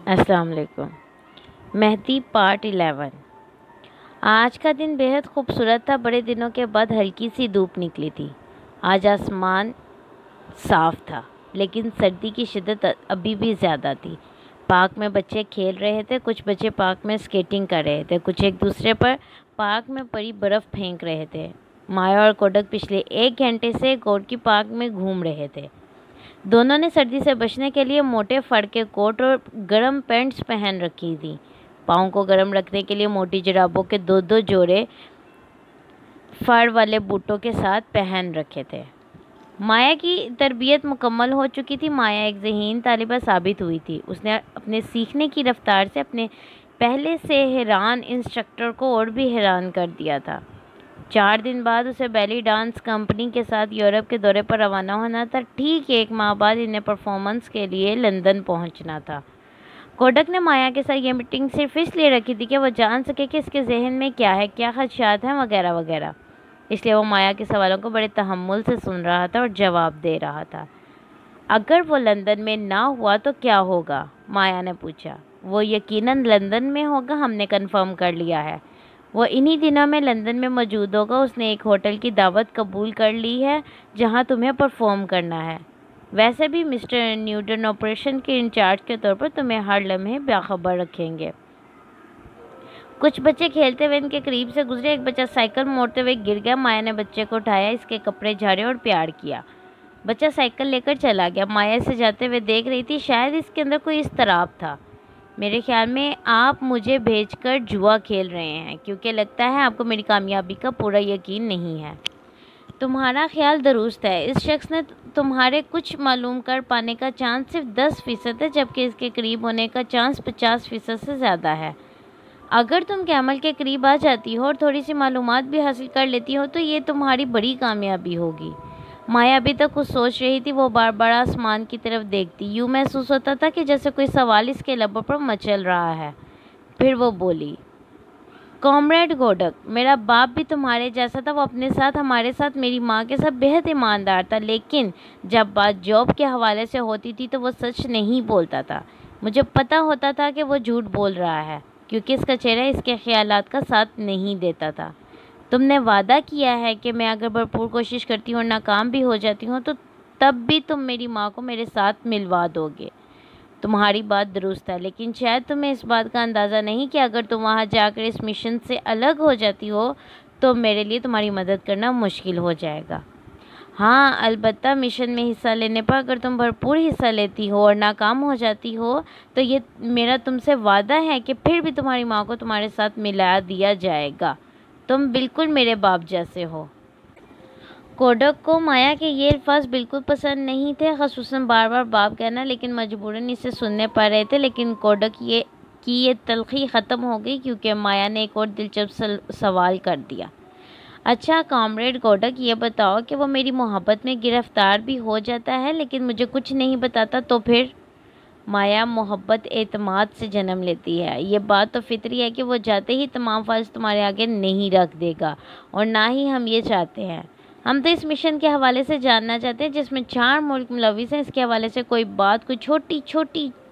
السلام علیکم۔ مہدی پارٹ 11۔ آج کا دن بے حد خوبصورت تھا۔ بڑے دنوں کے بعد ہلکی سی دھوپ نکلی تھی۔ آج آسمان صاف تھا لیکن سردی کی شدت ابھی بھی زیادہ تھی۔ پارک میں بچے کھیل رہے تھے، کچھ بچے پارک میں اسکیٹنگ کر رہے تھے، کچھ ایک دوسرے پر پارک میں پڑی برف پھینک رہے تھے۔ مایا اور کوڈک پچھلے 1 گھنٹے سے گورکی پارک میں گھوم رہے تھے۔ دونوں نے سردی سے بچنے کے لیے موٹے فر کے کوٹ اور گرم پینٹس پہن رکھی تھی۔ پاؤں کو گرم رکھنے کے لیے موٹی جرابوں کے 2 جوڑے فر والے بوٹوں کے ساتھ پہن رکھے تھے۔ مایا کی تربیت مکمل ہو چکی تھی۔ مایا ایک ذہین طالبہ ثابت ہوئی تھی۔ اس نے اپنے سیکھنے کی رفتار سے اپنے پہلے سے حیران انسٹرکٹر کو اور بھی حیران کر دیا تھا۔ 4 دن بعد اسے بیلی ڈانس کمپنی کے ساتھ یورپ کے دورے پر روانہ ہونا تھا۔ ٹھیک 1 ماہ بعد انہیں پرفارمنس کے لیے لندن پہنچنا تھا۔ کوڈک نے مایا کے ساتھ یہ میٹنگ صرف اس لیے رکھی تھی کہ وہ جان سکے کہ اس کے ذہن میں کیا ہے، کیا خدشات ہیں وغیرہ وغیرہ۔ اس لیے وہ مایا کے سوالوں کو بڑے تحمل سے سن رہا تھا اور جواب دے رہا تھا۔ اگر وہ لندن میں نہ ہوا تو کیا ہوگا؟ مایا نے پوچھا۔ وہ یقیناً لندن میں ہوگا، ہم نے کنفرم کر لیا ہے۔ وہ انہی دنوں میں لندن میں موجود ہوگا۔ اس نے ایک ہوٹل کی دعوت قبول کر لی ہے جہاں تمہیں پرفارم کرنا ہے۔ ویسے بھی مسٹر نیوٹن آپریشن کے انچارج کے طور پر تمہیں ہر لمحے باخبر رکھیں گے۔ کچھ بچے کھیلتے ہوئے ان کے قریب سے گزرے۔ ایک بچہ سائیکل موڑتے ہوئے گر گیا۔ مایا نے بچے کو اٹھایا، اس کے کپڑے جھاڑے اور پیار کیا۔ بچہ سائیکل لے کر چلا گیا۔ مایا اسے جاتے ہوئے دیکھ رہی تھی۔ شاید اس کے اندر کوئی اضطراب تھا۔ میرے خیال میں آپ مجھے بھیج کر جوا کھیل رہے ہیں کیونکہ لگتا ہے آپ کو میری کامیابی کا پورا یقین نہیں ہے۔ تمہارا خیال درست ہے۔ اس شخص نے تمہارے کچھ معلوم کر پانے کا چانس صرف 10% ہے جبکہ اس کے قریب ہونے کا چانس 50% سے زیادہ ہے۔ اگر تم کیمل کے قریب آ جاتی ہو اور تھوڑی سی معلومات بھی حاصل کر لیتی ہو تو یہ تمہاری بڑی کامیابی ہوگی۔ مایا ابھی تک کچھ سوچ رہی تھی۔ وہ بار بار آسمان کی طرف دیکھتی۔ یوں محسوس ہوتا تھا کہ جیسے کوئی سوال اس کے لبوں پر مچل رہا ہے۔ پھر وہ بولی، کامریڈ کوڈک، میرا باپ بھی تمہارے جیسا تھا۔ وہ اپنے ساتھ، ہمارے ساتھ، میری ماں کے ساتھ بے حد ایماندار تھا، لیکن جب بات جاب کے حوالے سے ہوتی تھی تو وہ سچ نہیں بولتا تھا۔ مجھے پتا ہوتا تھا کہ وہ جھوٹ بول رہا ہے کیونکہ اس کا چہرہ اس کے خیالات کا ساتھ نہیں دیتا تھا۔ تم نے وعدہ کیا ہے کہ میں اگر بھرپور کوشش کرتی ہوں اور ناکام بھی ہو جاتی ہوں تو تب بھی تم میری ماں کو میرے ساتھ ملوا دو گے۔ تمہاری بات درست ہے، لیکن شاید تمہیں اس بات کا اندازہ نہیں کہ اگر تم وہاں جا کر اس مشن سے الگ ہو جاتی ہو تو میرے لیے تمہاری مدد کرنا مشکل ہو جائے گا۔ ہاں، البتہ مشن میں حصہ لینے پر اگر تم بھرپور حصہ لیتی ہو اور ناکام ہو جاتی ہو تو یہ میرا تم سے وعدہ ہے کہ پھر بھی تمہاری ماں کو تمہارے ساتھ ملا دیا جائے گا۔ تم بالکل میرے باپ جیسے ہو۔ کوڈک کو مایا کے یہ الفاظ بالکل پسند نہیں تھے، خصوصاً بار بار باپ کہنا، لیکن مجبوراً اسے سننے پڑ رہے تھے۔ لیکن کوڈک کی یہ تلخی ختم ہو گئی کیونکہ مایا نے ایک اور دلچسپ سوال کر دیا۔ اچھا کامریڈ کوڈک، یہ بتاؤ کہ وہ میری محبت میں گرفتار بھی ہو جاتا ہے لیکن مجھے کچھ نہیں بتاتا تو پھر؟ مایا، محبت اعتماد سے جنم لیتی ہے۔ یہ بات تو فطری ہے کہ وہ جاتے ہی تمام فرض تمہارے آگے نہیں رکھ دے گا، اور نہ ہی ہم یہ چاہتے ہیں۔ ہم تو اس مشن کے حوالے سے جاننا چاہتے ہیں جس میں 4 ملک ملوث ہیں۔ اس کے حوالے سے کوئی بات، کوئی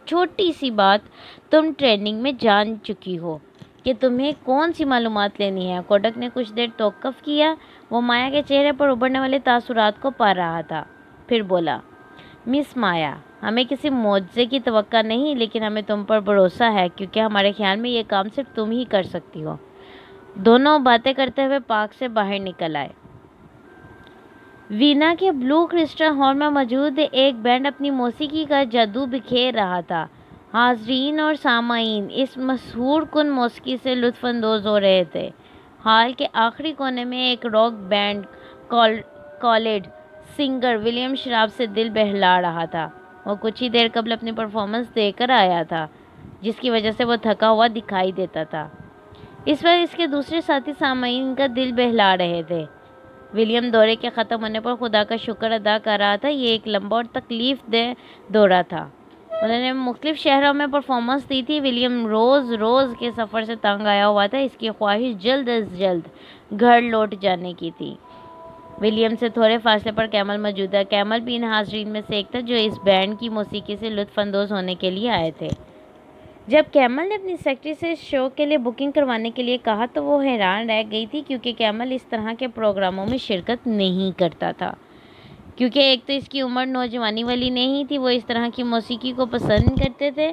چھوٹی سی بات تم ٹریننگ میں جان چکی ہو کہ تمہیں کون سی معلومات لینی ہے؟ کوڈک نے کچھ دیر توقف کیا۔ وہ مایا کے چہرے پر ابھرنے والے تاثرات کو پا رہا تھا۔ پھر بولا، مس مایا، ہمیں کسی معجزے کی توقع نہیں، لیکن ہمیں تم پر بھروسہ ہے کیونکہ ہمارے خیال میں یہ کام صرف تم ہی کر سکتی ہو۔ دونوں باتیں کرتے ہوئے پارک سے باہر نکل آئے۔ وینا کے بلو کرسٹل ہال میں موجود ایک بینڈ اپنی موسیقی کا جادو بکھیر رہا تھا۔ حاضرین اور سامعین اس مسحور کن موسیقی سے لطف اندوز ہو رہے تھے۔ ہال کے آخری کونے میں ایک rock band called singer William شراب سے دل بہلا رہا تھا۔ وہ کچھ ہی دیر قبل اپنی پرفارمنس دے کر آیا تھا جس کی وجہ سے وہ تھکا ہوا دکھائی دیتا تھا۔ اس وقت اس کے دوسرے ساتھی سامعین کا دل بہلا رہے تھے۔ ولیم دورے کے ختم ہونے پر خدا کا شکر ادا کر رہا تھا۔ یہ ایک لمبا اور تکلیف دہ دورہ تھا۔ انہوں نے مختلف شہروں میں پرفارمنس دی تھی۔ ولیم روز کے سفر سے تنگ آیا ہوا تھا۔ اس کی خواہش جلد از جلد گھر لوٹ جانے کی تھی۔ ولیم سے تھوڑے فاصلے پر کیمل موجود تھا۔ کیمل بھی ان حاضرین میں سے ایک تھا جو اس بینڈ کی موسیقی سے لطف اندوز ہونے کے لیے آئے تھے۔ جب کیمل نے اپنی سیکرٹری سے اس شو کے لیے بکنگ کروانے کے لیے کہا تو وہ حیران رہ گئی تھی، کیونکہ کیمل اس طرح کے پروگراموں میں شرکت نہیں کرتا تھا، کیونکہ ایک تو اس کی عمر نوجوانی والی نہیں تھی، وہ اس طرح کی موسیقی کو پسند کرتے تھے،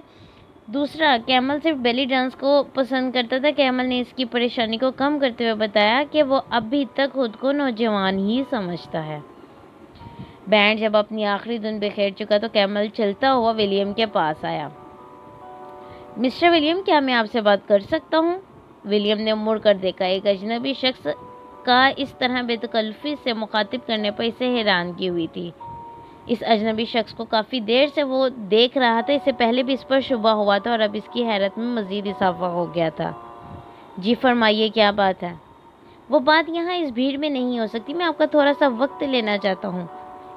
دوسرا کیمل صرف بیلی ڈانس کو پسند کرتا تھا۔ کیمل نے اس کی پریشانی کو کم کرتے ہوئے بتایا کہ وہ ابھی تک خود کو نوجوان ہی سمجھتا ہے۔ بینڈ جب اپنی آخری دھن بکھیر چکا تو کیمل چلتا ہوا ولیم کے پاس آیا۔ مسٹر ولیم، کیا میں آپ سے بات کر سکتا ہوں؟ ولیم نے مڑ کر دیکھا۔ ایک اجنبی شخص کا اس طرح بے تکلفی سے مخاطب کرنے پر اسے حیرانگی ہوئی تھی۔ اس اجنبی شخص کو کافی دیر سے وہ دیکھ رہا تھا، اس سے پہلے بھی اس پر شبہ ہوا تھا اور اب اس کی حیرت میں مزید اضافہ ہو گیا تھا۔ جی فرمائیے، کیا بات ہے؟ وہ بات یہاں اس بھیڑ میں نہیں ہو سکتی، میں آپ کا تھوڑا سا وقت لینا چاہتا ہوں۔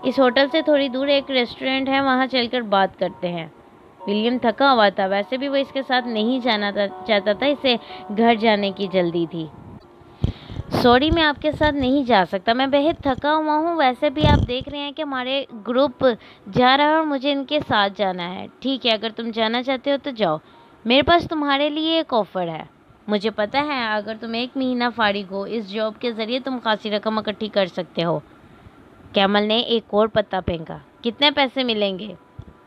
اس ہوٹل سے تھوڑی دور ایک ریسٹورنٹ ہے، وہاں چل کر بات کرتے ہیں۔ ولیم تھکا ہوا تھا، ویسے بھی وہ اس کے ساتھ نہیں جانا چاہتا تھا، اسے گھر جانے کی جلدی تھی۔ سوری، میں آپ کے ساتھ نہیں جا سکتا، میں بہت تھکا ہوا ہوں، ویسے بھی آپ دیکھ رہے ہیں کہ ہمارے گروپ جا رہا ہے اور مجھے ان کے ساتھ جانا ہے۔ ٹھیک ہے، اگر تم جانا چاہتے ہو تو جاؤ، میرے پاس تمہارے لیے ایک آفر ہے۔ مجھے پتا ہے اگر تم 1 مہینہ فارغ ہو، اس جاب کے ذریعے تم خاصی رقم اکٹھی کر سکتے ہو۔ کیمل نے ایک اور پتا پھینکا۔ کتنے پیسے ملیں گے؟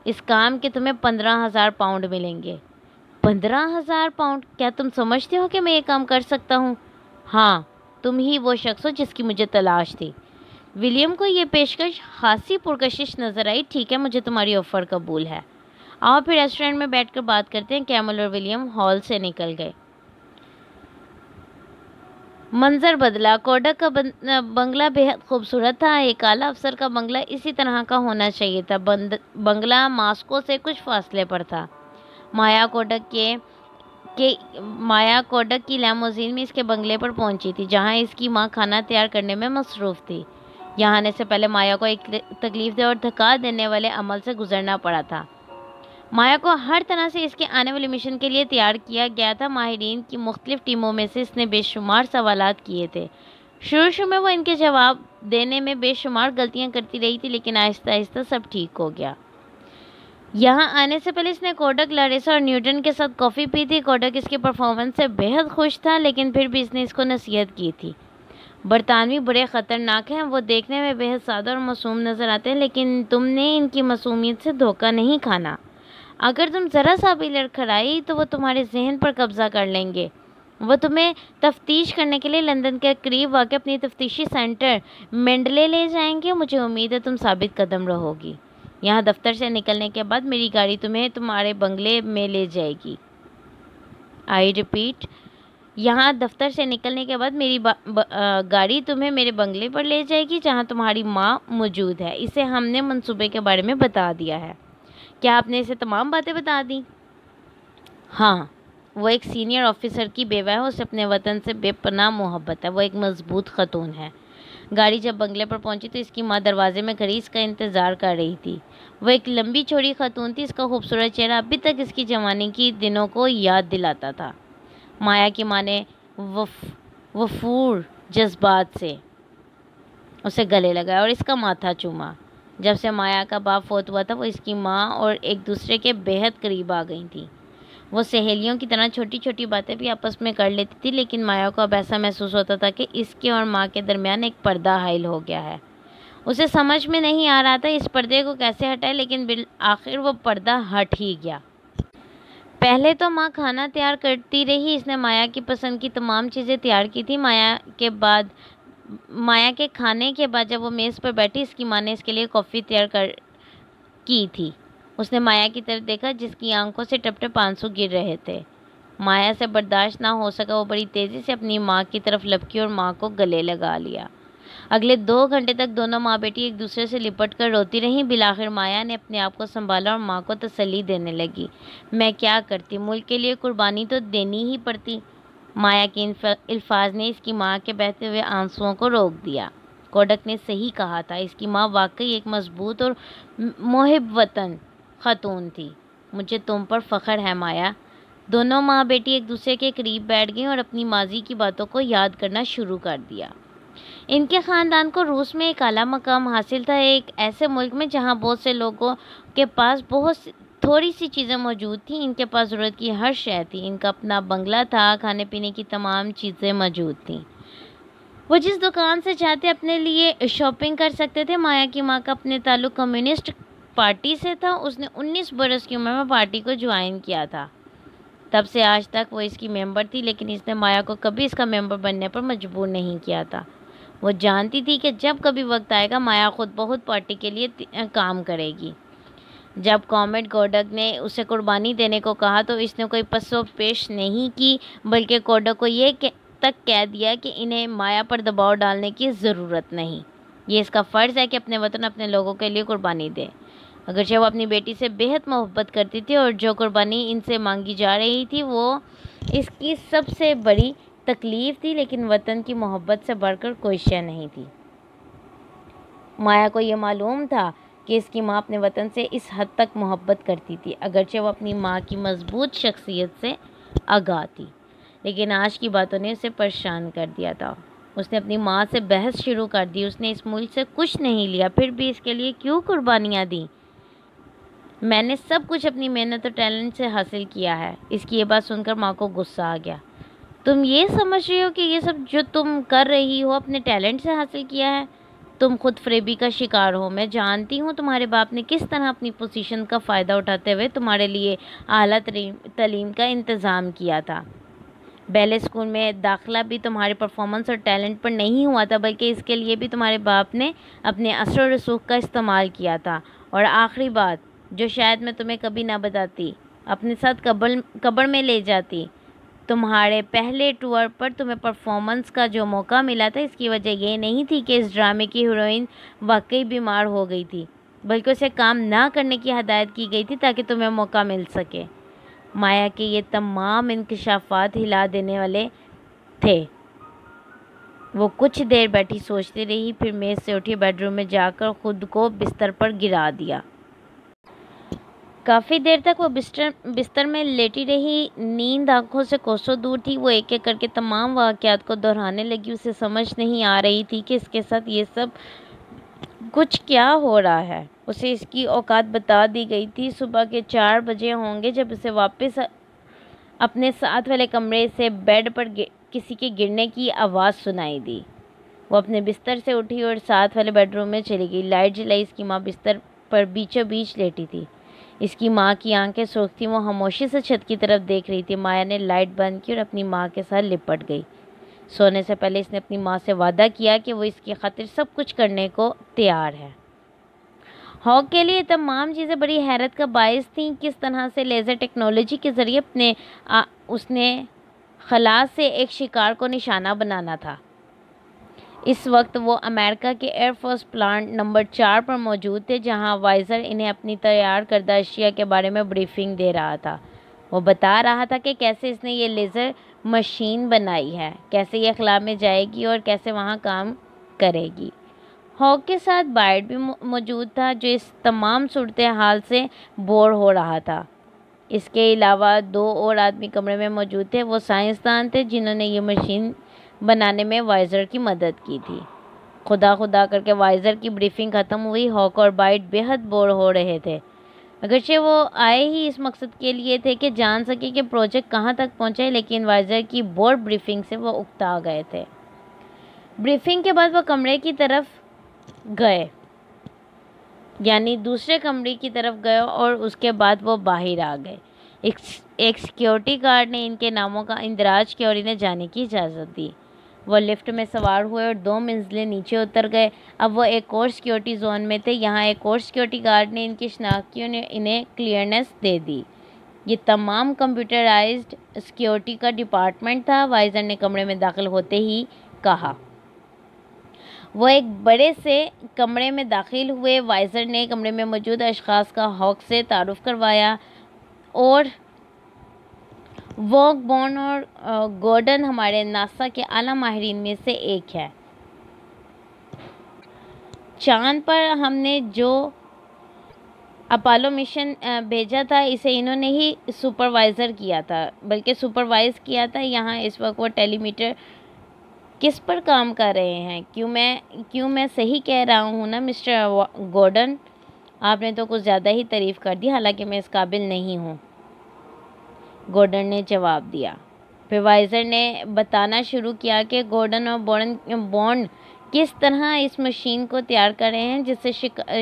اس کام کے تمہیں 15,000 پاؤنڈ ملیں گے۔ 15,000 پاؤنڈ؟ کیا تم سمجھتے ہو کہ میں یہ کام کر سکتا ہوں؟ ہاں، تم ہی وہ شخص ہو جس کی مجھے تلاش تھی۔ ولیم کو یہ پیشکش خاصی پرکشش نظر آئی۔ ٹھیک ہے، مجھے تمہاری آفر قبول ہے، آؤ پھر ریسٹورنٹ میں بیٹھ کر بات کرتے ہیں۔ کیمل اور ولیم ہال سے نکل گئے۔ منظر بدلا۔ کوڈک کا بنگلہ بہت خوبصورت تھا، ایک اعلیٰ افسر کا بنگلہ اسی طرح کا ہونا چاہیے تھا۔ بنگلہ ماسکو سے کچھ فاصلے پر تھا۔ مایا کوڈک کی لیموزین میں اس کے بنگلے پر پہنچی تھی، جہاں اس کی ماں کھانا تیار کرنے میں مصروف تھی۔ یہاں آنے سے پہلے مایا کو ایک تکلیف دہ اور تھکا دینے والے عمل سے گزرنا پڑا تھا۔ مایا کو ہر طرح سے اس کے آنے والے مشن کے لیے تیار کیا گیا تھا۔ ماہرین کی مختلف ٹیموں میں سے اس نے بے شمار سوالات کیے تھے۔ شروع میں وہ ان کے جواب دینے میں بے شمار غلطیاں کرتی رہی تھی، لیکن آہستہ آہستہ سب ٹھیک ہو گیا۔ یہاں آنے سے پہلے اس نے کوڈک، لاریسا اور نیوٹن کے ساتھ کافی پی تھی۔ کوڈک اس کے پرفارمنس سے بہت خوش تھا، لیکن پھر بھی اس نے اس کو نصیحت کی تھی۔ برطانوی بڑے خطرناک ہیں، وہ دیکھنے میں بہت سادہ اور معصوم نظر آتے ہیں، لیکن تم نے ان کی معصومیت سے دھوکہ نہیں کھانا۔ اگر تم ذرا سا بھی لڑکھڑائی تو وہ تمہارے ذہن پر قبضہ کر لیں گے۔ وہ تمہیں تفتیش کرنے کے لیے لندن کے قریب واقع اپنی تفتیشی سینٹر مینڈلے لے جائیں گے۔ مجھے امید ہے تم ثابت قدم رہو گی۔ یہاں دفتر سے نکلنے کے بعد میری گاڑی تمہیں تمہارے بنگلے میں لے جائے گی۔ آئی ریپیٹ، یہاں دفتر سے نکلنے کے بعد میری گاڑی تمہیں میرے بنگلے پر لے جائے گی، جہاں تمہاری ماں موجود ہے۔ اسے ہم نے منصوبے کے بارے میں بتا دیا ہے۔ کیا آپ نے اسے تمام باتیں بتا دیں؟ ہاں، وہ ایک سینئر آفیسر کی بیوہ ہے، اسے اپنے وطن سے بے پناہ محبت ہے، وہ ایک مضبوط خاتون ہے۔ گاڑی جب بنگلے پر پہنچی تو اس کی ماں دروازے میں کھڑی اس کا انتظار کر رہی تھی۔ وہ ایک لمبی چوڑی خاتون تھی، اس کا خوبصورت چہرہ ابھی تک اس کی جوانی کی دنوں کو یاد دلاتا تھا۔ مایا کی ماں نے وفور جذبات سے اسے گلے لگایا اور اس کا ماتھا چوما۔ جب سے مایا کا باپ فوت ہوا تھا، وہ اس کی ماں اور ایک دوسرے کے بہت قریب آ گئی تھیں۔ وہ سہیلیوں کی طرح چھوٹی چھوٹی باتیں بھی آپس میں کر لیتی تھی، لیکن مایا کو اب ایسا محسوس ہوتا تھا کہ اس کے اور ماں کے درمیان ایک پردہ حائل ہو گیا ہے۔ اسے سمجھ میں نہیں آ رہا تھا اس پردے کو کیسے ہٹائے، لیکن بالآخر وہ پردہ ہٹ ہی گیا۔ پہلے تو ماں کھانا تیار کرتی رہی، اس نے مایا کی پسند کی تمام چیزیں تیار کی تھی۔ مایا کے کھانے کے بعد جب وہ میز پر بیٹھی، اس کی ماں نے اس کے لیے کافی تیار کی تھی۔ اس نے مایا کی طرف دیکھا جس کی آنکھوں سے ٹپ ٹپ آنسو گر رہے تھے۔ مایا سے برداشت نہ ہو سکا، وہ بڑی تیزی سے اپنی ماں کی طرف لپکی اور ماں کو گلے لگا لیا۔ اگلے 2 گھنٹے تک دونوں ماں بیٹی ایک دوسرے سے لپٹ کر روتی رہیں۔ بالآخر مایا نے اپنے آپ کو سنبھالا اور ماں کو تسلی دینے لگی۔ میں کیا کرتی، ملک کے لیے قربانی تو دینی ہی پڑتی۔ مایا کے الفاظ نے اس کی ماں کے بہتے ہوئے آنسوؤں کو روک دیا۔ کوڈک نے صحیح کہا تھا، اس کی ماں واقعی ایک مضبوط اور محب وطن خاتون تھی۔ مجھے تم پر فخر ہے مایا۔ دونوں ماں بیٹی ایک دوسرے کے قریب بیٹھ گئیں اور اپنی ماضی کی باتوں کو یاد کرنا شروع کر دیا۔ ان کے خاندان کو روس میں ایک اعلیٰ مقام حاصل تھا، ایک ایسے ملک میں جہاں بہت سے لوگوں کے پاس بہت تھوڑی سی چیزیں موجود تھیں، ان کے پاس ضرورت کی ہر شے تھی، ان کا اپنا بنگلہ تھا، کھانے پینے کی تمام چیزیں موجود تھیں۔ وہ جس دکان سے چاہتے اپنے لیے شاپنگ کر سکتے تھے۔ مایا کی ماں کا اپنے تعلق کمیونسٹ پارٹی سے تھا، اس نے 19 برس کی عمر میں پارٹی کو جوائن کیا تھا۔ تب سے آج تک وہ اس کی ممبر تھی، لیکن اس نے مایا کو کبھی اس کا ممبر بننے پر مجبور نہیں کیا تھا۔ وہ جانتی تھی کہ جب کبھی وقت آئے گا مایا خود بہت پارٹی کے لیے کام کرے گی۔ جب کامریڈ کوڈک نے اسے قربانی دینے کو کہا تو اس نے کوئی پس و پیش نہیں کی، بلکہ کوڈک کو یہ تک کہہ دیا کہ انہیں مایا پر دباؤ ڈالنے کی ضرورت نہیں۔ یہ اس کا فرض ہے کہ اپنے وطن اپنے لوگوں کے لیے قربانی دے۔ اگرچہ وہ اپنی بیٹی سے بہت محبت کرتی تھی اور جو قربانی ان سے مانگی جا رہی تھی وہ اس کی سب سے بڑی تکلیف تھی، لیکن وطن کی محبت سے بڑھ کر کوئی شے نہیں تھی۔ مایا کو یہ معلوم تھا کہ اس کی ماں اپنے وطن سے اس حد تک محبت کرتی تھی، اگرچہ وہ اپنی ماں کی مضبوط شخصیت سے آگاہ تھی، لیکن آج کی باتوں نے اسے پریشان کر دیا تھا۔ اس نے اپنی ماں سے بحث شروع کر دی۔ اس نے اس ملک سے کچھ نہیں لیا، پھر بھی اس کے لیے کیوں قربانیاں دیں؟ میں نے سب کچھ اپنی محنت اور ٹیلنٹ سے حاصل کیا ہے۔ اس کی یہ بات سن کر ماں کو غصہ آ گیا۔ تم یہ سمجھ رہی ہو کہ یہ سب جو تم کر رہی ہو اپنے ٹیلنٹ سے حاصل کیا ہے؟ تم خود فریبی کا شکار ہو۔ میں جانتی ہوں تمہارے باپ نے کس طرح اپنی پوزیشن کا فائدہ اٹھاتے ہوئے تمہارے لیے اعلیٰ تعلیم کا انتظام کیا تھا۔ بیلے اسکول میں داخلہ بھی تمہارے پرفارمنس اور ٹیلنٹ پر نہیں ہوا تھا، بلکہ اس کے لیے بھی تمہارے باپ نے اپنے اثر و رسوخ کا استعمال کیا تھا۔ اور آخری بات جو شاید میں تمہیں کبھی نہ بتاتی، اپنے ساتھ قبر میں لے جاتی۔ تمہارے پہلے ٹور پر تمہیں پرفارمنس کا جو موقع ملا تھا، اس کی وجہ یہ نہیں تھی کہ اس ڈرامے کی ہیروئن واقعی بیمار ہو گئی تھی، بلکہ اسے کام نہ کرنے کی ہدایت کی گئی تھی تاکہ تمہیں موقع مل سکے۔ مایا کے یہ تمام انکشافات ہلا دینے والے تھے۔ وہ کچھ دیر بیٹھی سوچتی رہی، پھر میز سے اٹھی، بیڈ روم میں جا کر خود کو بستر پر گرا دیا۔ کافی دیر تک وہ بستر میں لیٹی رہی، نیند آنکھوں سے کوسوں دور تھی۔ وہ ایک ایک کر کے تمام واقعات کو دہرانے لگی۔ اسے سمجھ نہیں آ رہی تھی کہ اس کے ساتھ یہ سب کچھ کیا ہو رہا ہے۔ اسے اس کی اوقات بتا دی گئی تھی۔ صبح کے 4 بجے ہوں گے جب اسے واپس اپنے ساتھ والے کمرے سے بیڈ پر کسی کے گرنے کی آواز سنائی دی۔ وہ اپنے بستر سے اٹھی اور ساتھ والے بیڈ روم میں چلی گئی۔ لائٹ جلائی۔ اس کی ماں بستر پر بیچوں بیچ لیٹی تھی۔ اس کی ماں کی آنکھیں سرخ تھیں، وہ خاموشی سے چھت کی طرف دیکھ رہی تھی۔ مایا نے لائٹ بند کی اور اپنی ماں کے ساتھ لپٹ گئی۔ سونے سے پہلے اس نے اپنی ماں سے وعدہ کیا کہ وہ اس کی خاطر سب کچھ کرنے کو تیار ہے۔ ہاک کے لیے تمام چیزیں بڑی حیرت کا باعث تھیں۔ کس طرح سے لیزر ٹیکنالوجی کے ذریعے اس نے خلا سے ایک شکار کو نشانہ بنانا تھا۔ اس وقت وہ امریکہ کے ایئر فورس پلانٹ نمبر 4 پر موجود تھے، جہاں وائزر انہیں اپنی تیار کردہ اشیاء کے بارے میں بریفنگ دے رہا تھا۔ وہ بتا رہا تھا کہ کیسے اس نے یہ لیزر مشین بنائی ہے، کیسے یہ خلا میں جائے گی اور کیسے وہاں کام کرے گی۔ ہاک کے ساتھ بائٹ بھی موجود تھا، جو اس تمام صورتحال سے بور ہو رہا تھا۔ اس کے علاوہ 2 اور آدمی کمرے میں موجود تھے۔ وہ سائنسدان تھے جنہوں نے یہ مشین بنانے میں وائزر کی مدد کی تھی۔ خدا خدا کر کے وائزر کی بریفنگ ختم ہوئی۔ ہاک اور بائٹ بہت بور ہو رہے تھے، اگرچہ وہ آئے ہی اس مقصد کے لیے تھے کہ جان سکے کہ پروجیکٹ کہاں تک پہنچے، لیکن وائزر کی بور بریفنگ سے وہ اکتا گئے تھے۔ بریفنگ کے بعد وہ کمرے کی طرف گئے، یعنی دوسرے کمرے کی طرف گئے، اور اس کے بعد وہ باہر آ گئے۔ ایک سیکیورٹی گارڈ نے ان کے ناموں کا اندراج کیا اور انہیں جانے کی اجازت دی۔ وہ لفٹ میں سوار ہوئے اور 2 منزلیں نیچے اتر گئے۔ اب وہ ایک اور سیکیورٹی زون میں تھے۔ یہاں ایک اور سیکیورٹی گارڈ نے ان کی شناخت کی اور انہیں کلیئرنس دے دی۔ یہ تمام کمپیوٹرائزڈ سیکیورٹی کا ڈپارٹمنٹ تھا، وائزر نے کمرے میں داخل ہوتے ہی کہا۔ وہ ایک بڑے سے کمرے میں داخل ہوئے۔ وائزر نے کمرے میں موجود اشخاص کا ہاک سے تعارف کروایا، اور واک بورن اور گورڈن ہمارے ناسا کے اعلیٰ ماہرین میں سے ایک ہے۔ چاند پر ہم نے جو اپولو مشن بھیجا تھا، اسے انہوں نے ہی سپروائز کیا تھا۔ یہاں اس وقت وہ ٹیلی میٹر کس پر کام کر رہے ہیں؟ کیوں میں صحیح کہہ رہا ہوں نا مسٹر گورڈن؟ آپ نے تو کچھ زیادہ ہی تعریف کر دی، حالانکہ میں اس قابل نہیں ہوں، گورڈن نے جواب دیا۔ پھر وائزر نے بتانا شروع کیا کہ گورڈن اور بونڈ کس طرح اس مشین کو تیار کر رہے ہیں جس سے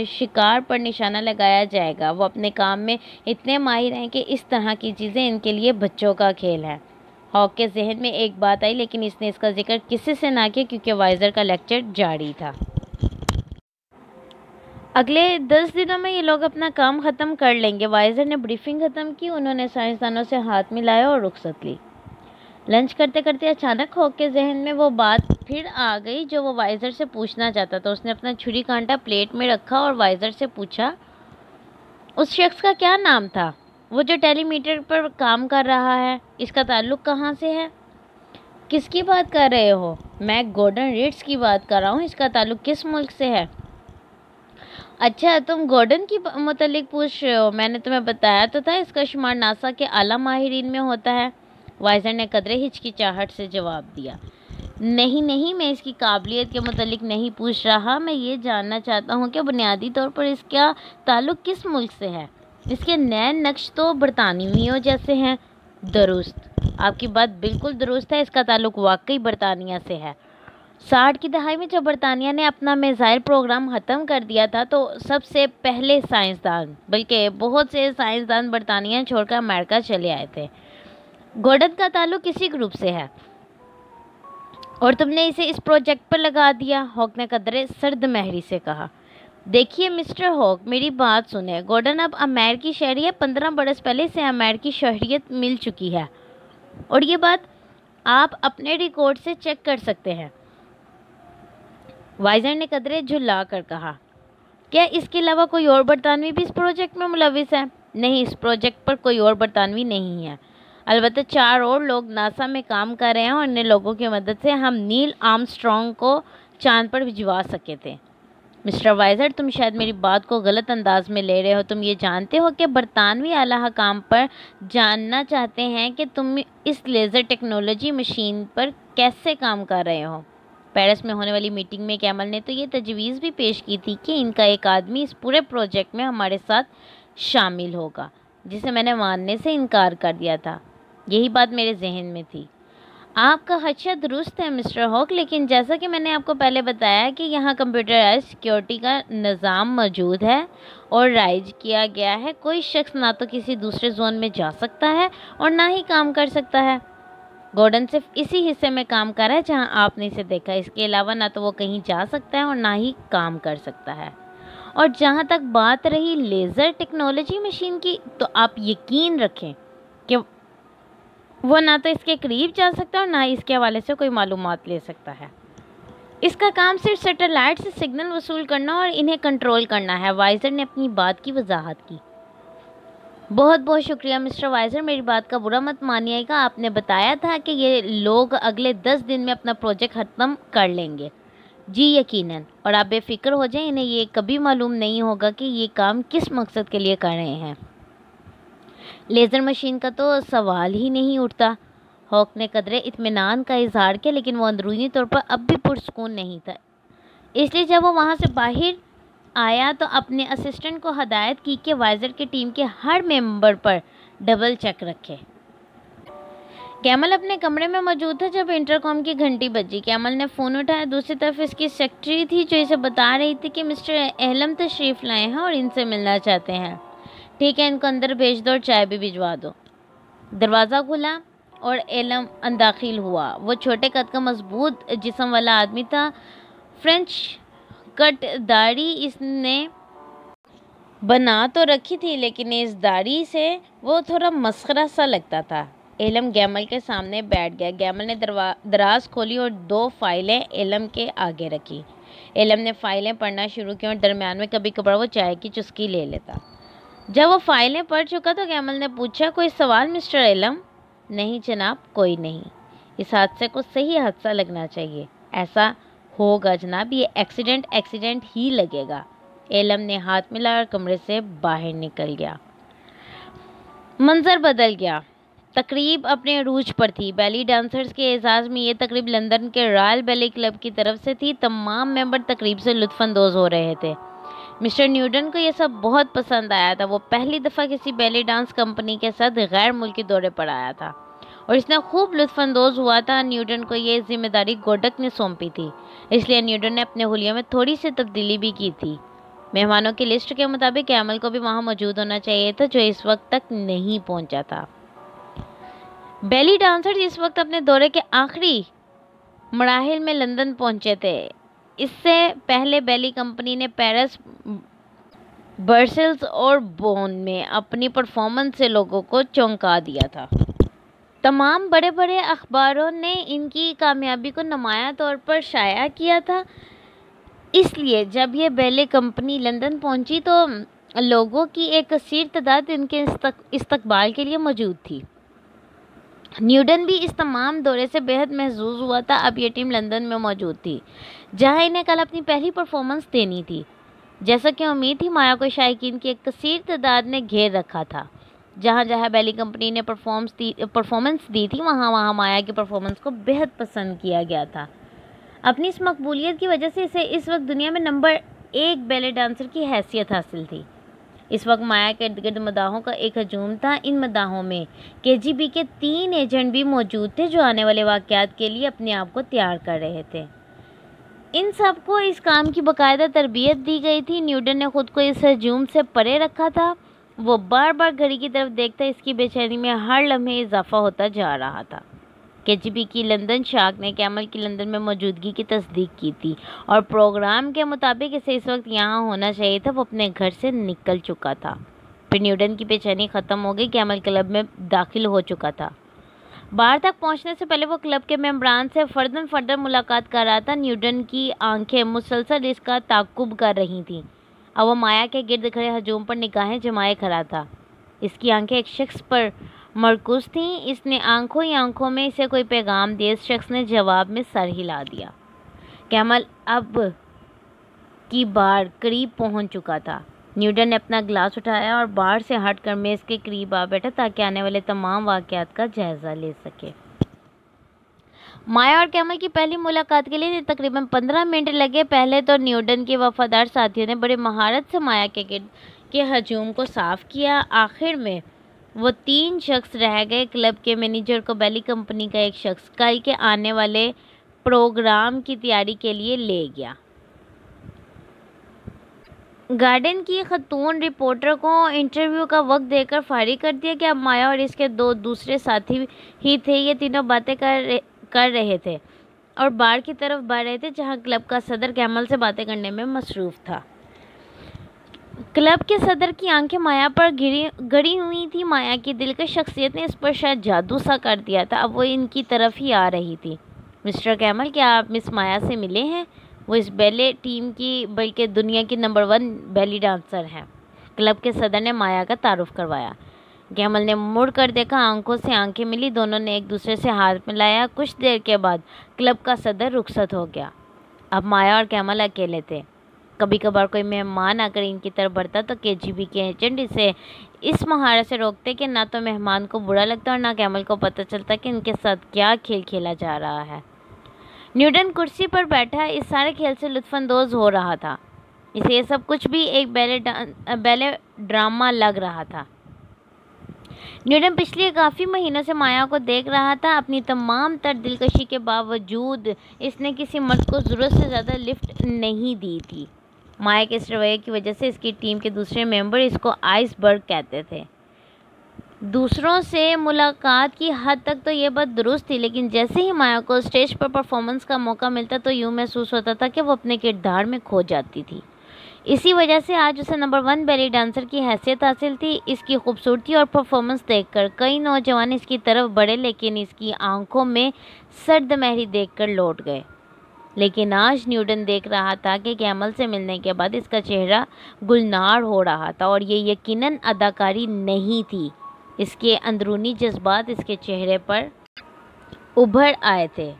شکار پر نشانہ لگایا جائے گا۔ وہ اپنے کام میں اتنے ماہر ہیں کہ اس طرح کی چیزیں ان کے لیے بچوں کا کھیل ہے۔ ہاک کے ذہن میں ایک بات آئی، لیکن اس نے اس کا ذکر کسی سے نہ کیا کیونکہ وائزر کا لیکچر جاری تھا۔ اگلے 10 دنوں میں یہ لوگ اپنا کام ختم کر لیں گے۔ وائزر نے بریفنگ ختم کی، انہوں نے سائنسدانوں سے ہاتھ ملایا اور رخصت لی۔ لنچ کرتے کرتے اچانک ہاک کے ذہن میں وہ بات پھر آ گئی جو وہ وائزر سے پوچھنا چاہتا تھا۔ اس نے اپنا چھری کانٹا پلیٹ میں رکھا اور وائزر سے پوچھا، اس شخص کا کیا نام تھا؟ وہ جو ٹیلی میٹر پر کام کر رہا ہے، اس کا تعلق کہاں سے ہے؟ کس کی بات کر رہے ہو؟ میں گورڈن ریڈس کی بات کر رہا ہوں۔ اس کا تعلق کس ملک سے ہے؟ اچھا، تم گورڈن کی متعلق پوچھ رہے ہو؟ میں نے تمہیں بتایا تو تھا اس کا شمار ناسا کے اعلیٰ ماہرین میں ہوتا ہے۔ وائزر نے قدرے ہچکچاہٹ سے جواب دیا، نہیں، میں اس کی قابلیت کے متعلق نہیں پوچھ رہا، میں یہ جاننا چاہتا ہوں کہ بنیادی طور پر اس کا تعلق کس ملک سے ہے۔ اس کے نئے نقش تو برطانویوں جیسے ہیں۔ درست، آپ کی بات بالکل درست ہے، اس کا تعلق واقعی برطانیہ سے ہے۔ 60 کی دہائی میں جب برطانیہ نے اپنا میزائل پروگرام ختم کر دیا تھا تو سب سے پہلے سائنسدان، بلکہ بہت سے سائنسدان برطانیہ چھوڑ کر امریکہ چلے آئے تھے۔ گورڈن کا تعلق اسی گروپ سے ہے اور تم نے اسے اس پروجیکٹ پر لگا دیا، ہاک نے قدرے سرد مہری سے کہا۔ دیکھیے مسٹر ہاک، میری بات سنیں، گورڈن اب امریکی شہری ہے۔ 15 برس پہلے اسے امریکی شہریت مل چکی ہے اور یہ بات آپ اپنے ریکارڈ سے چیک کر سکتے ہیں۔ وائزر نے قدرے جھلا کر کہا، کیا اس کے علاوہ کوئی اور برطانوی بھی اس پروجیکٹ میں ملوث ہے؟ نہیں، اس پروجیکٹ پر کوئی اور برطانوی نہیں ہے، البتہ 4 اور لوگ ناسا میں کام کر رہے ہیں اور ان لوگوں کی مدد سے ہم نیل آرمسٹرانگ کو چاند پر بھجوا سکے تھے۔ مسٹر وائزر، تم شاید میری بات کو غلط انداز میں لے رہے ہو۔ تم یہ جانتے ہو کہ برطانوی اعلیٰ حکام پر جاننا چاہتے ہیں کہ تم اس لیزر ٹیکنالوجی مشین پر کیسے کام کر رہے ہو۔ پیرس میں ہونے والی میٹنگ میں کیمل نے تو یہ تجویز بھی پیش کی تھی کہ ان کا ایک آدمی اس پورے پروجیکٹ میں ہمارے ساتھ شامل ہوگا، جسے میں نے ماننے سے انکار کر دیا تھا۔ یہی بات میرے ذہن میں تھی۔ آپ کا خدشہ درست ہے مسٹر ہاک، لیکن جیسا کہ میں نے آپ کو پہلے بتایا کہ یہاں کمپیوٹرائز سیکیورٹی کا نظام موجود ہے اور رائج کیا گیا ہے، کوئی شخص نہ تو کسی دوسرے زون میں جا سکتا ہے اور نہ ہی کام کر سکتا ہے۔ گورڈن صرف اسی حصے میں کام کر رہا ہے جہاں آپ نے اسے دیکھا، اس کے علاوہ نہ تو وہ کہیں جا سکتا ہے اور نہ ہی کام کر سکتا ہے۔ اور جہاں تک بات رہی لیزر ٹیکنالوجی مشین کی، تو آپ یقین رکھیں کہ وہ نہ تو اس کے قریب جا سکتا ہے اور نہ ہی اس کے حوالے سے کوئی معلومات لے سکتا ہے۔ اس کا کام صرف سیٹلائٹ سے سگنل وصول کرنا اور انہیں کنٹرول کرنا ہے۔ وائزر نے اپنی بات کی وضاحت کی۔ بہت بہت شکریہ مسٹر وائزر، میری بات کا برا مت مانیے گا، آپ نے بتایا تھا کہ یہ لوگ اگلے 10 دن میں اپنا پروجیکٹ ختم کر لیں گے۔ جی یقیناً، اور آپ بے فکر ہو جائیں، انہیں یہ کبھی معلوم نہیں ہوگا کہ یہ کام کس مقصد کے لیے کر رہے ہیں۔ لیزر مشین کا تو سوال ہی نہیں اٹھتا۔ ہاک نے قدرے اطمینان کا اظہار کیا، لیکن وہ اندرونی طور پر اب بھی پرسکون نہیں تھا۔ اس لیے جب وہ وہاں سے باہر آیا تو اپنے اسسٹنٹ کو ہدایت کی کہ وائزر کی ٹیم کے ہر ممبر پر ڈبل چیک رکھے۔ کیمل اپنے کمرے میں موجود تھا جب انٹرکام کی گھنٹی بجی۔ کیمل نے فون اٹھایا، دوسری طرف اس کی سیکرٹری تھی جو اسے بتا رہی تھی کہ مسٹر اہلم تشریف لائے ہیں اور ان سے ملنا چاہتے ہیں۔ ٹھیک ہے، ان کو اندر بھیج دو اور چائے بھی بھجوا دو۔ دروازہ کھلا اور اہلم داخل ہوا۔ وہ چھوٹے قد کا مضبوط جسم والا آدمی تھا۔ فرینچ کٹ داڑھی اس نے بنا تو رکھی تھی، لیکن اس داڑھی سے وہ تھوڑا مسخرہ سا لگتا تھا۔ اہلم گیمل کے سامنے بیٹھ گیا۔ گیمل نے دراز کھولی اور 2 فائلیں اہلم کے آگے رکھی۔ اہلم نے فائلیں پڑھنا شروع کی اور درمیان میں کبھی کبھار وہ چائے کی چسکی لے لیتا۔ جب وہ فائلیں پڑھ چکا تو گیمل نے پوچھا، کوئی سوال مسٹر اہلم؟ نہیں جناب، کوئی نہیں۔ اس حادثے کو صحیح حادثہ لگنا چاہیے۔ ایسا ہوگا جناب، یہ ایکسیڈنٹ ہی لگے گا۔ اہلم نے ہاتھ ملایا اور کمرے سے باہر نکل گیا۔ منظر بدل گیا۔ تقریب اپنے عروج پر تھی۔ بیلی ڈانسرز کے اعزاز میں یہ تقریب لندن کے رائل بیلی کلب کی طرف سے تھی۔ تمام ممبر تقریب سے لطف اندوز ہو رہے تھے۔ مسٹر نیوٹن کو یہ سب بہت پسند آیا تھا۔ وہ پہلی دفعہ کسی بیلی ڈانس کمپنی کے ساتھ غیر ملکی دورے پر آیا تھا اور اس نے خوب لطف اندوز ہوا تھا۔ نیوٹن کو یہ ذمہ داری گوڈک نے سونپی تھی، اس لیے نیوٹن نے اپنے حلیوں میں تھوڑی سی تبدیلی بھی کی تھی۔ مہمانوں کی لسٹ کے مطابق کیمل کو بھی وہاں موجود ہونا چاہیے تھا، جو اس وقت تک نہیں پہنچا تھا۔ بیلی ڈانسر اس وقت اپنے دورے کے آخری مراحل میں لندن پہنچے تھے۔ اس سے پہلے بیلی کمپنی نے پیرس، برسلز اور بون میں اپنی پرفارمنس سے لوگوں کو چونکا دیا تھا۔ تمام بڑے بڑے اخباروں نے ان کی کامیابی کو نمایاں طور پر شائع کیا تھا، اس لیے جب یہ بیلے کمپنی لندن پہنچی تو لوگوں کی ایک کثیر تعداد ان کے استقبال کے لیے موجود تھی۔ نیوٹن بھی اس تمام دورے سے بہت محظوظ ہوا تھا۔ اب یہ ٹیم لندن میں موجود تھی، جہاں انہیں کل اپنی پہلی پرفارمنس دینی تھی۔ جیسا کہ امید تھی، مایا کو شائقین کی ایک کثیر تعداد نے گھیر رکھا تھا۔ جہاں جہاں بیلی کمپنی نے پرفارمنس دی تھی، وہاں مایا کی پرفارمنس کو بہت پسند کیا گیا تھا۔ اپنی اس مقبولیت کی وجہ سے اسے اس وقت دنیا میں نمبر 1 بیلے ڈانسر کی حیثیت حاصل تھی۔ اس وقت مایا کے ارد گرد مداحوں کا ایک ہجوم تھا۔ ان مداحوں میں KGB کے 3 ایجنٹ بھی موجود تھے جو آنے والے واقعات کے لیے اپنے آپ کو تیار کر رہے تھے۔ ان سب کو اس کام کی باقاعدہ تربیت دی گئی تھی۔ نیوٹن نے خود کو اس ہجوم سے پرے رکھا تھا۔ وہ بار بار گھڑی کی طرف دیکھتا، اس کی بے چینی میں ہر لمحے اضافہ ہوتا جا رہا تھا۔ KGB کی لندن شاخ نے کیمل کی لندن میں موجودگی کی تصدیق کی تھی اور پروگرام کے مطابق اسے اس وقت یہاں ہونا چاہیے تھا۔ وہ اپنے گھر سے نکل چکا تھا۔ پھر نیوٹن کی بے چینی ختم ہو گئی۔ کیمل کلب میں داخل ہو چکا تھا۔ باہر تک پہنچنے سے پہلے وہ کلب کے ممبران سے فرداً ملاقات کر رہا تھا۔ نیوٹن کی آنکھیں مسلسل اس کا تعاقب کر رہی تھیں۔ اب وہ مایا کے گرد کھڑے ہجوم پر نگاہیں جمائے کھڑا تھا۔ اس کی آنکھیں ایک شخص پر مرکوز تھیں۔ اس نے آنکھوں ہی آنکھوں میں اسے کوئی پیغام دیا۔ اس شخص نے جواب میں سر ہلا دیا۔ کیمل اب کی بار قریب پہنچ چکا تھا۔ نیوٹن نے اپنا گلاس اٹھایا اور باہر سے ہٹ کر میز کے قریب آ بیٹھا تاکہ آنے والے تمام واقعات کا جائزہ لے سکے۔ مایا اور کیمل کی پہلی ملاقات کے لیے تقریباً 15 منٹ لگے۔ پہلے تو نیوٹن کے وفادار ساتھیوں نے بڑے مہارت سے مایا کے گرد کے ہجوم کو صاف کیا۔ آخر میں وہ 3 شخص رہ گئے۔ کلب کے مینیجر کو بیلی کمپنی کا ایک شخص کل کے آنے والے پروگرام کی تیاری کے لیے لے گیا۔ گارڈین کی خاتون رپورٹر کو انٹرویو کا وقت دے کر فارغ کر دیا کہ اب مایا اور اس کے 2 دوسرے ساتھی ہی تھے۔ یہ تینوں باتیں کر رہے تھے اور بار کی طرف بڑھ رہے تھے جہاں کلب کا صدر کیمل سے باتیں کرنے میں مصروف تھا۔ کلب کے صدر کی آنکھیں مایا پر گڑی ہوئی تھی۔ مایا کی دلکش شخصیت نے اس پر شاید جادو سا کر دیا تھا۔ اب وہ ان کی طرف ہی آ رہی تھی۔ مسٹر کیمل، کیا آپ مس مایا سے ملے ہیں؟ وہ اس بیلے ٹیم کی بلکہ دنیا کی نمبر 1 بیلی ڈانسر ہیں۔ کلب کے صدر نے مایا کا تعارف کروایا۔ کیمل نے مڑ کر دیکھا، آنکھوں سے آنکھیں ملی، دونوں نے ایک دوسرے سے ہاتھ ملایا۔ کچھ دیر کے بعد کلب کا صدر رخصت ہو گیا۔ اب مایا اور کیمل اکیلے تھے۔ کبھی کبھار کوئی مہمان آ کر ان کی طرف بڑھتا تو KGB کے ایجنٹ اسے اس مہارت سے روکتے کہ نہ تو مہمان کو برا لگتا اور نہ کیمل کو پتہ چلتا کہ ان کے ساتھ کیا کھیل کھیلا جا رہا ہے۔ نیوٹن کرسی پر بیٹھا اس سارے کھیل سے لطف اندوز ہو رہا تھا۔ اسے یہ سب کچھ بھی ایک بیلے ڈرامہ لگ رہا تھا۔ نیوٹن پچھلے کافی مہینوں سے مایا کو دیکھ رہا تھا۔ اپنی تمام تر دلکشی کے باوجود اس نے کسی مرد کو ضرورت سے زیادہ لفٹ نہیں دی تھی۔ مایا کے اس رویے کی وجہ سے اس کی ٹیم کے دوسرے ممبر اس کو آئس برگ کہتے تھے۔ دوسروں سے ملاقات کی حد تک تو یہ بات درست تھی، لیکن جیسے ہی مایا کو اسٹیج پر پرفارمنس کا موقع ملتا تو یوں محسوس ہوتا تھا کہ وہ اپنے کردار میں کھو جاتی تھی۔ اسی وجہ سے آج اسے نمبر 1 بیلی ڈانسر کی حیثیت حاصل تھی۔ اس کی خوبصورتی اور پرفارمنس دیکھ کر کئی نوجوان اس کی طرف بڑھے، لیکن اس کی آنکھوں میں سرد مہری دیکھ کر لوٹ گئے۔ لیکن آج نیوٹن دیکھ رہا تھا کہ کیمل سے ملنے کے بعد اس کا چہرہ گلنار ہو رہا تھا، اور یہ یقیناً اداکاری نہیں تھی۔ اس کے اندرونی جذبات اس کے چہرے پر ابھر آئے تھے۔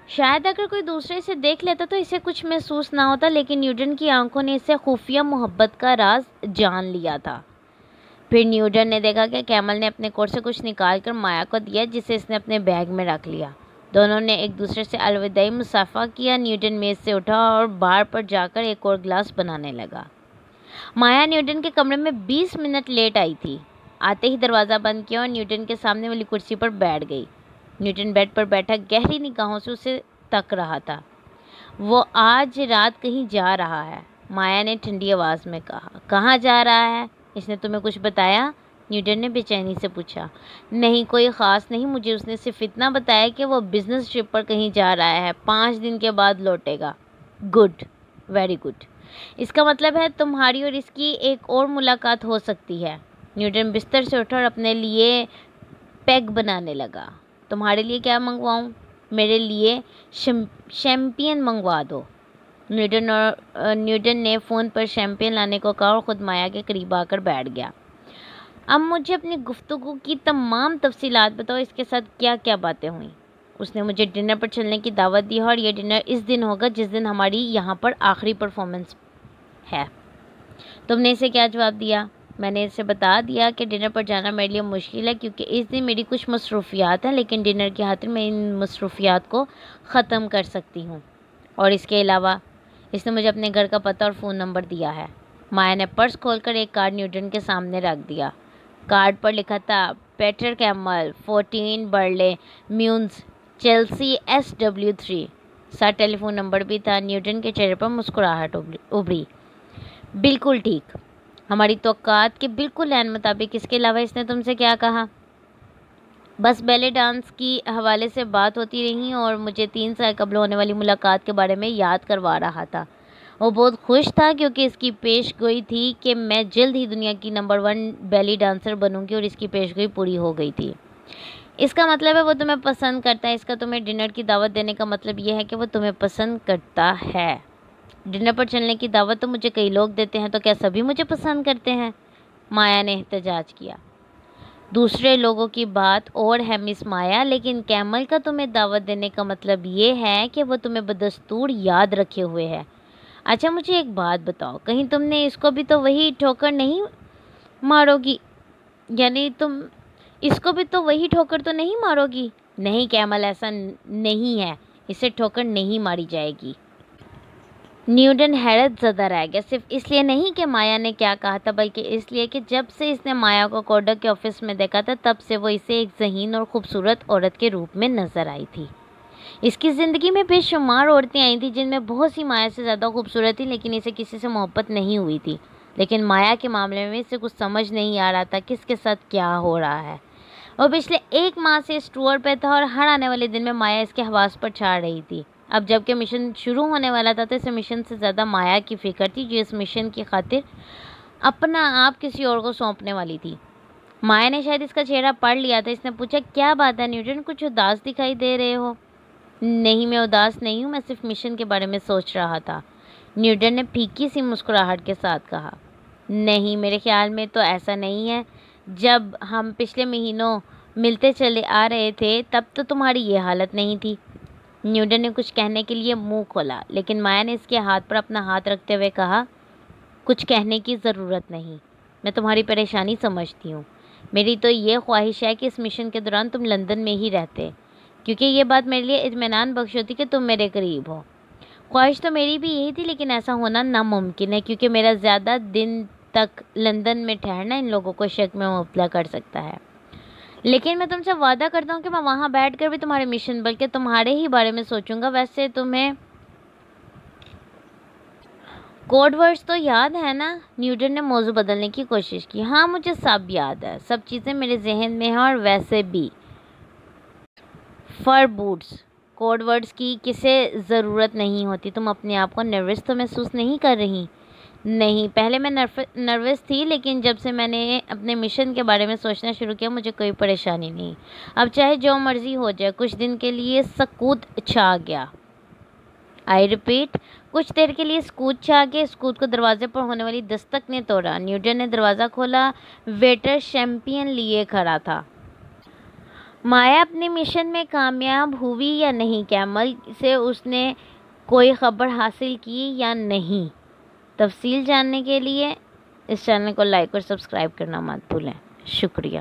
شاید اگر کوئی دوسرے اسے دیکھ لیتا تو اسے کچھ محسوس نہ ہوتا، لیکن نیوٹن کی آنکھوں نے اسے خفیہ محبت کا راز جان لیا تھا۔ پھر نیوٹن نے دیکھا کہ کیمل نے اپنے کوٹ سے کچھ نکال کر مایا کو دیا، جسے اس نے اپنے بیگ میں رکھ لیا۔ دونوں نے ایک دوسرے سے الوداعی مصافحہ کیا۔ نیوٹن میز سے اٹھا اور بار پر جا کر ایک اور گلاس بنانے لگا۔ مایا نیوٹن کے کمرے میں 20 منٹ لیٹ آئی تھی۔ آتے ہی دروازہ بند کیا اور نیوٹن کے سامنے والی کرسی پر بیٹھ گئی۔ نیوٹن بیڈ پر بیٹھا گہری نگاہوں سے اسے تک رہا تھا۔ وہ آج رات کہیں جا رہا ہے، مایا نے ٹھنڈی آواز میں کہا۔ کہاں جا رہا ہے؟ اس نے تمہیں کچھ بتایا؟ نیوٹن نے بے چینی سے پوچھا۔ نہیں، کوئی خاص نہیں، مجھے اس نے صرف اتنا بتایا کہ وہ بزنس ٹرپ پر کہیں جا رہا ہے، 5 دن کے بعد لوٹے گا۔ Good, very good. اس کا مطلب ہے تمہاری اور اس کی ایک اور ملاقات ہو سکتی ہے۔ نیوٹن بستر سے اٹھا اور اپنے لیے پیگ بنانے لگا۔ تمہارے لیے کیا منگواؤں؟ میرے لیے شیمپین منگوا دو۔ نیوٹن نے فون پر شیمپین لانے کو کہا اور خود مایا کے قریب آ کر بیٹھ گیا۔ اب مجھے اپنی گفتگو کی تمام تفصیلات بتاؤ، اس کے ساتھ کیا کیا باتیں ہوئیں؟ اس نے مجھے ڈنر پر چلنے کی دعوت دی ہے اور یہ ڈنر اس دن ہوگا جس دن ہماری یہاں پر آخری پرفارمنس ہے۔ تم نے اسے کیا جواب دیا؟ میں نے اسے بتا دیا کہ ڈنر پر جانا میرے لیے مشکل ہے کیونکہ اس دن میری کچھ مصروفیات ہیں، لیکن ڈنر کی خاطر میں ان مصروفیات کو ختم کر سکتی ہوں۔ اور اس کے علاوہ اس نے مجھے اپنے گھر کا پتہ اور فون نمبر دیا ہے۔ مایا نے پرس کھول کر ایک کارڈ نیوٹن کے سامنے رکھ دیا۔ کارڈ پر لکھا تھا پیٹر کیمل، 14 برلے میونز، چیلسی SW3۔ ساتھ ٹیلی فون نمبر بھی تھا۔ نیوٹن کے چہرے پر مسکراہٹ ابھری۔ بالکل ٹھیک، ہماری توقعات کے بالکل عین مطابق۔ اس کے علاوہ اس نے تم سے کیا کہا؟ بس بیلے ڈانس کی حوالے سے بات ہوتی رہی اور مجھے 3 سال قبل ہونے والی ملاقات کے بارے میں یاد کروا رہا تھا۔ وہ بہت خوش تھا کیونکہ اس کی پیش گوئی تھی کہ میں جلد ہی دنیا کی نمبر 1 بیلی ڈانسر بنوں گی اور اس کی پیش گوئی پوری ہو گئی تھی۔ اس کا مطلب ہے وہ تمہیں پسند کرتا ہے۔ اس کا تمہیں ڈنر کی دعوت دینے کا مطلب یہ ہے کہ وہ تمہیں پسند کرتا ہے۔ ڈنر پر چلنے کی دعوت تو مجھے کئی لوگ دیتے ہیں، تو کیا سبھی مجھے پسند کرتے ہیں؟ مایا نے احتجاج کیا۔ دوسرے لوگوں کی بات اور ہے مس مایا، لیکن کیمل کا تمہیں دعوت دینے کا مطلب یہ ہے کہ وہ تمہیں بدستور یاد رکھے ہوئے ہے۔ اچھا مجھے ایک بات بتاؤ، کہیں تم نے اس کو بھی تو وہی ٹھوکر نہیں مارو گی؟ یعنی تم اس کو بھی تو وہی ٹھوکر تو نہیں مارو گی؟ نہیں کیمل، ایسا نہیں ہے، اسے ٹھوکر نہیں ماری جائے گی۔ نیوٹن حیرت زدہ رہ گیا، صرف اس لیے نہیں کہ مایا نے کیا کہا تھا، بلکہ اس لیے کہ جب سے اس نے مایا کو کوڈک کے آفس میں دیکھا تھا تب سے وہ اسے ایک ذہین اور خوبصورت عورت کے روپ میں نظر آئی تھی۔ اس کی زندگی میں بے شمار عورتیں آئی تھیں جن میں بہت سی مایا سے زیادہ خوبصورت تھیں، لیکن اسے کسی سے محبت نہیں ہوئی تھی۔ لیکن مایا کے معاملے میں اسے کچھ سمجھ نہیں آ رہا تھا کس کے ساتھ کیا ہو رہا ہے۔ وہ پچھلے 1 ماہ سے اس ٹور پہ تھا اور ہر آنے والے دن میں مایا اس کے حواس پر چھا رہی تھی۔ اب جب کہ مشن شروع ہونے والا تھا تو اسے مشن سے زیادہ مایا کی فکر تھی، جو اس مشن کی خاطر اپنا آپ کسی اور کو سونپنے والی تھی۔ مایا نے شاید اس کا چہرہ پڑھ لیا تھا۔ اس نے پوچھا، کیا بات ہے نیوٹن، کچھ اداس دکھائی دے رہے ہو؟ نہیں، میں اداس نہیں ہوں، میں صرف مشن کے بارے میں سوچ رہا تھا، نیوٹن نے پھیکی سی مسکراہٹ کے ساتھ کہا۔ نہیں، میرے خیال میں تو ایسا نہیں ہے۔ جب ہم پچھلے مہینوں ملتے چلے آ رہے تھے تب تو تمہاری یہ حالت نہیں تھی۔ نیوٹن نے کچھ کہنے کے لیے منہ کھولا، لیکن مایا نے اس کے ہاتھ پر اپنا ہاتھ رکھتے ہوئے کہا، کچھ کہنے کی ضرورت نہیں، میں تمہاری پریشانی سمجھتی ہوں۔ میری تو یہ خواہش ہے کہ اس مشن کے دوران تم لندن میں ہی رہتے، کیونکہ یہ بات میرے لیے اطمینان بخش ہوتی کہ تم میرے قریب ہو۔ خواہش تو میری بھی یہی تھی، لیکن ایسا ہونا ناممکن ہے کیونکہ میرا زیادہ دن تک لندن میں ٹھہرنا ان لوگوں کو شک میں مبتلا کر سکتا ہے۔ لیکن میں تم سے وعدہ کرتا ہوں کہ میں وہاں بیٹھ کر بھی تمہارے مشن بلکہ تمہارے ہی بارے میں سوچوں گا۔ ویسے تمہیں کوڈ ورڈز تو یاد ہے نا؟ نیوٹن نے موضوع بدلنے کی کوشش کی۔ ہاں مجھے سب یاد ہے، سب چیزیں میرے ذہن میں ہیں، اور ویسے بھی فر بوٹس کوڈ ورڈز کی کسے ضرورت نہیں ہوتی۔ تم اپنے آپ کو نروس تو محسوس نہیں کر رہی؟ نہیں، پہلے میں نروس تھی، لیکن جب سے میں نے اپنے مشن کے بارے میں سوچنا شروع کیا مجھے کوئی پریشانی نہیں۔ اب چاہے جو مرضی ہو جائے۔ کچھ دن کے لیے سکوت چھا گیا۔ آئی ریپیٹ، کچھ دیر کے لیے سکوت چھا گیا۔ سکوت کو دروازے پر ہونے والی دستک نے توڑا۔ نیوٹن نے دروازہ کھولا۔ ویٹر شیمپین لیے کھڑا تھا۔ مایا اپنے مشن میں کامیاب ہوئی یا نہیں؟ کیمل سے اس نے کوئی خبر حاصل کی یا نہیں؟ تفصیل جاننے کے لیے اس چینل کو لائک اور سبسکرائب کرنا مت بھولیں۔ شکریہ۔